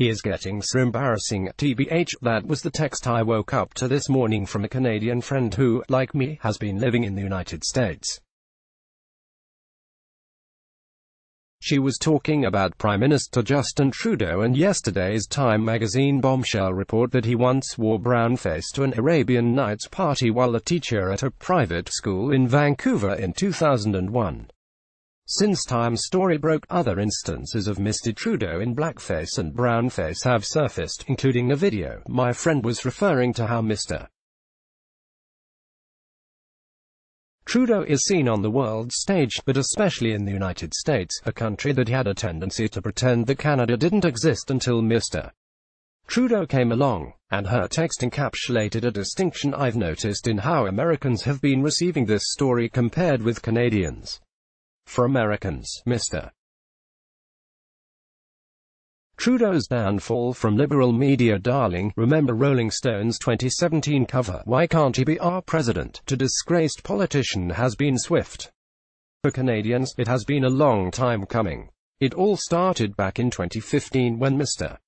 He is getting so embarrassing, tbh. That was the text I woke up to this morning from a Canadian friend who, like me, has been living in the United States. She was talking about Prime Minister Justin Trudeau and yesterday's Time magazine bombshell report that he once wore brownface to an Arabian Nights party while a teacher at a private school in Vancouver in 2001. Since Time's story broke, other instances of Mr. Trudeau in blackface and brownface have surfaced, including a video. My friend was referring to how Mr. Trudeau is seen on the world stage, but especially in the United States, a country that had a tendency to pretend that Canada didn't exist until Mr. Trudeau came along, and her text encapsulated a distinction I've noticed in how Americans have been receiving this story compared with Canadians. For Americans, Mr. Trudeau's downfall from liberal media darling, remember Rolling Stone's 2017 cover, "Why Can't He Be Our President?" to disgraced politician has been swift. For Canadians, it has been a long time coming. It all started back in 2015 when Mr.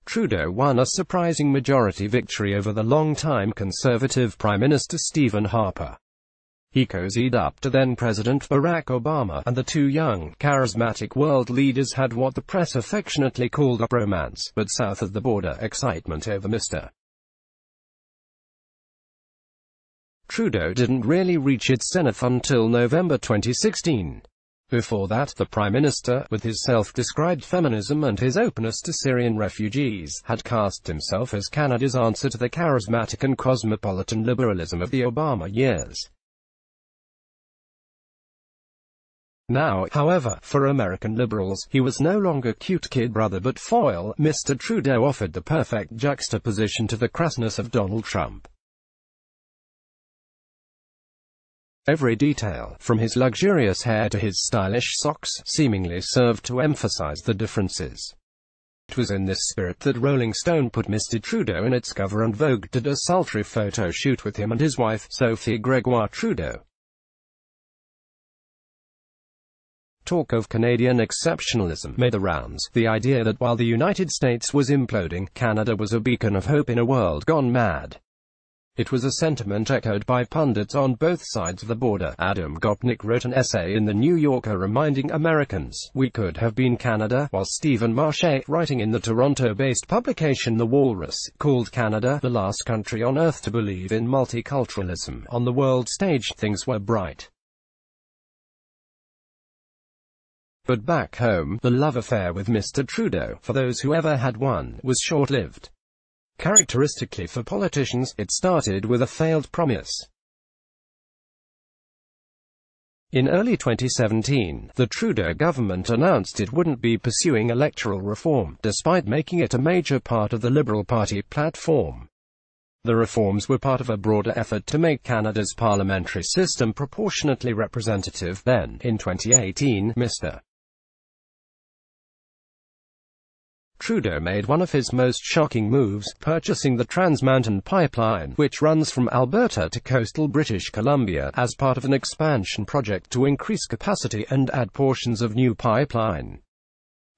Trudeau won a surprising majority victory over the long-time Conservative Prime Minister Stephen Harper. He cozied up to then-President Barack Obama, and the two young, charismatic world leaders had what the press affectionately called a bromance, but south of the border excitement over Mr. Trudeau didn't really reach its zenith until November 2016. Before that, the Prime Minister, with his self-described feminism and his openness to Syrian refugees, had cast himself as Canada's answer to the charismatic and cosmopolitan liberalism of the Obama years. Now, however, for American liberals, he was no longer cute kid brother but foil. Mr. Trudeau offered the perfect juxtaposition to the crassness of Donald Trump. Every detail, from his luxurious hair to his stylish socks, seemingly served to emphasize the differences. It was in this spirit that Rolling Stone put Mr. Trudeau in its cover, and Vogue did a sultry photo shoot with him and his wife, Sophie Gregoire Trudeau. Talk of Canadian exceptionalism made the rounds, the idea that while the United States was imploding, Canada was a beacon of hope in a world gone mad. It was a sentiment echoed by pundits on both sides of the border. Adam Gopnik wrote an essay in The New Yorker reminding Americans, "We could have been Canada," while Stephen Marche, writing in the Toronto-based publication The Walrus, called Canada the last country on earth to believe in multiculturalism. On the world stage, things were bright. But back home, the love affair with Mr. Trudeau, for those who ever had one, was short-lived. Characteristically for politicians, it started with a failed promise. In early 2017, the Trudeau government announced it wouldn't be pursuing electoral reform, despite making it a major part of the Liberal Party platform. The reforms were part of a broader effort to make Canada's parliamentary system proportionately representative. Then, in 2018, Mr. Trudeau made one of his most shocking moves, purchasing the Trans Mountain Pipeline, which runs from Alberta to coastal British Columbia, as part of an expansion project to increase capacity and add portions of new pipeline.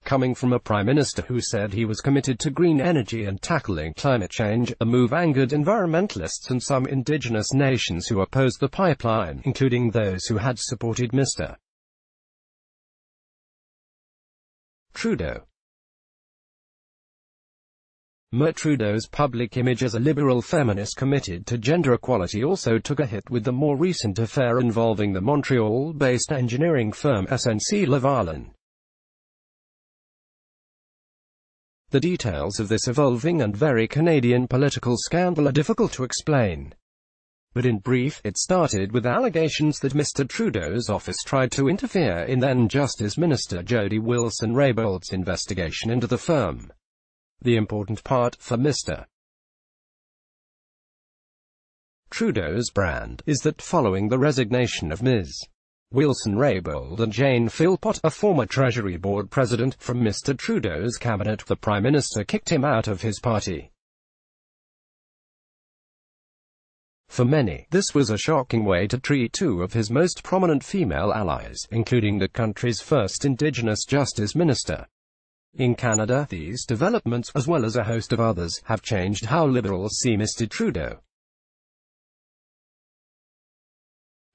Coming from a prime minister who said he was committed to green energy and tackling climate change, the move angered environmentalists and some Indigenous nations who opposed the pipeline, including those who had supported Mr. Trudeau. Trudeau's public image as a liberal feminist committed to gender equality also took a hit with the more recent affair involving the Montreal-based engineering firm SNC-Lavalin. The details of this evolving and very Canadian political scandal are difficult to explain. But in brief, it started with allegations that Mr. Trudeau's office tried to interfere in then Justice Minister Jody Wilson-Raybould's investigation into the firm. The important part, for Mr. Trudeau's brand, is that following the resignation of Ms. Wilson-Raybould and Jane Philpott, a former Treasury Board president, from Mr. Trudeau's cabinet, the Prime Minister kicked him out of his party. For many, this was a shocking way to treat two of his most prominent female allies, including the country's first Indigenous Justice Minister. In Canada, these developments, as well as a host of others, have changed how Liberals see Mr. Trudeau.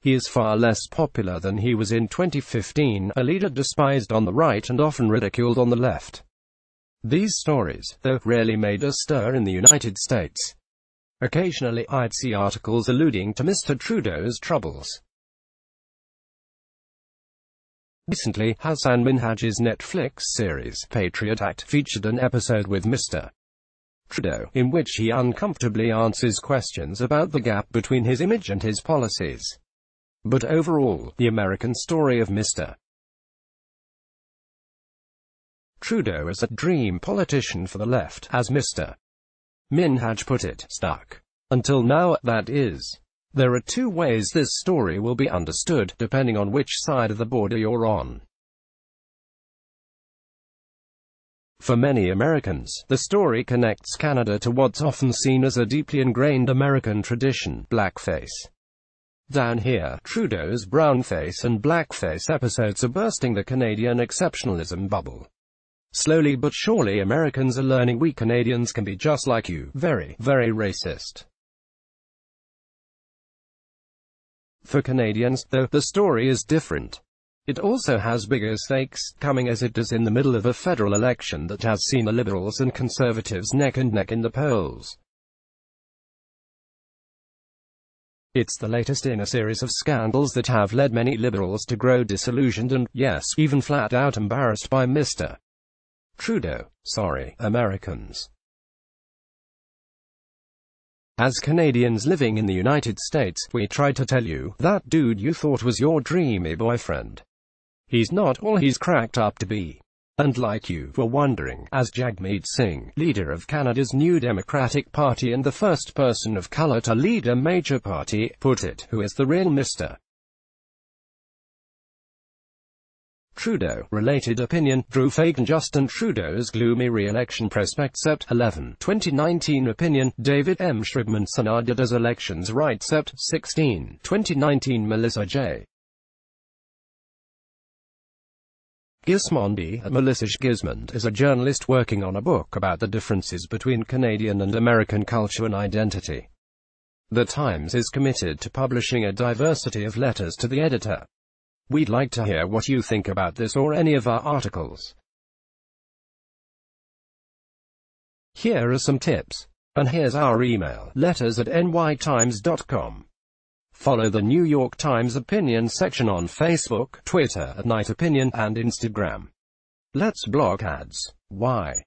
He is far less popular than he was in 2015, a leader despised on the right and often ridiculed on the left. These stories, though, rarely made a stir in the United States. Occasionally, I'd see articles alluding to Mr. Trudeau's troubles. Recently, Hassan Minhaj's Netflix series, Patriot Act, featured an episode with Mr. Trudeau, in which he uncomfortably answers questions about the gap between his image and his policies. But overall, the American story of Mr. Trudeau is a dream politician for the left, as Mr. Minhaj put it, stuck. Until now, that is. There are two ways this story will be understood, depending on which side of the border you're on. For many Americans, the story connects Canada to what's often seen as a deeply ingrained American tradition, blackface. Down here, Trudeau's brownface and blackface episodes are bursting the Canadian exceptionalism bubble. Slowly but surely Americans are learning we Canadians can be just like you, very, very racist. For Canadians, though, the story is different. It also has bigger stakes, coming as it does in the middle of a federal election that has seen the Liberals and Conservatives neck and neck in the polls. It's the latest in a series of scandals that have led many Liberals to grow disillusioned and, yes, even flat out embarrassed by Mr. Trudeau. Sorry, Americans. As Canadians living in the United States, we tried to tell you, that dude you thought was your dreamy boyfriend. He's not all he's cracked up to be. And like you were wondering, as Jagmeet Singh, leader of Canada's New Democratic Party and the first person of colour to lead a major party, put it, who is the real Mr. Trudeau? Related opinion, Drew Fagan. Justin Trudeau's gloomy re-election prospect. Sept. 11, 2019 opinion, David M. Shribman. Sanada does elections right. Sept. 16, 2019 Melissa J. Gismondi. Melissa Gismond is a journalist working on a book about the differences between Canadian and American culture and identity. The Times is committed to publishing a diversity of letters to the editor. We'd like to hear what you think about this or any of our articles. Here are some tips. And here's our email, letters@nytimes.com. Follow the New York Times opinion section on Facebook, Twitter @NightOpinion, and Instagram. Let's block ads. Why?